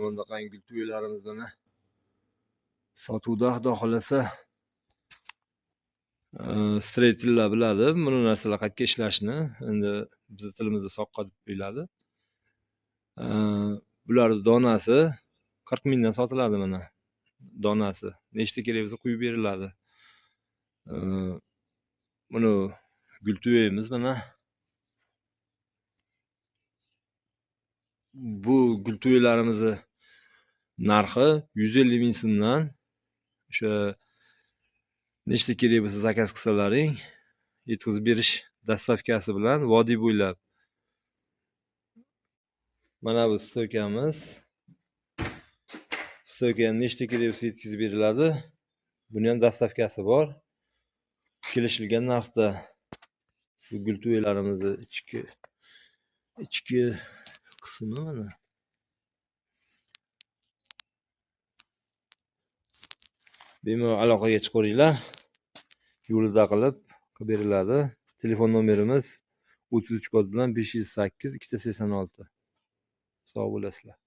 bunaqangi gul to'ylarimiz mana sotuvda, xudo xolasa. Streytiller biladi buni narsalar qayerga ishlashni. Endi bizning tilimizda soqqa deb qo'yiladi. Bularning donasi 40 mingdan sotiladi mana. Donasi nechta kerak bo'lsa quyib beriladi. Buni gul to'yimiz mana. Bu gul to'ylarimizni narxi 150 ming so'mdan. O'sha nechta kerak bo'lsa zakaz qilsalaring, yetkazib berish dastavkasi bilan vodiy bo'ylab. Mana bu stoykamiz. Stoyka ham nechta kerak bo'lsa yetkazib beriladi. Buni ham dastavkasi bor. Kelishilgan narxda bu gul to'ylarimizni ichki qismi mana. Bemalol aloqaga chiqaveringlar. Yo'lida qilib beriladi. Telefon nomerimiz 33 kod bilan 508 286. Sog' bo'lasizlar.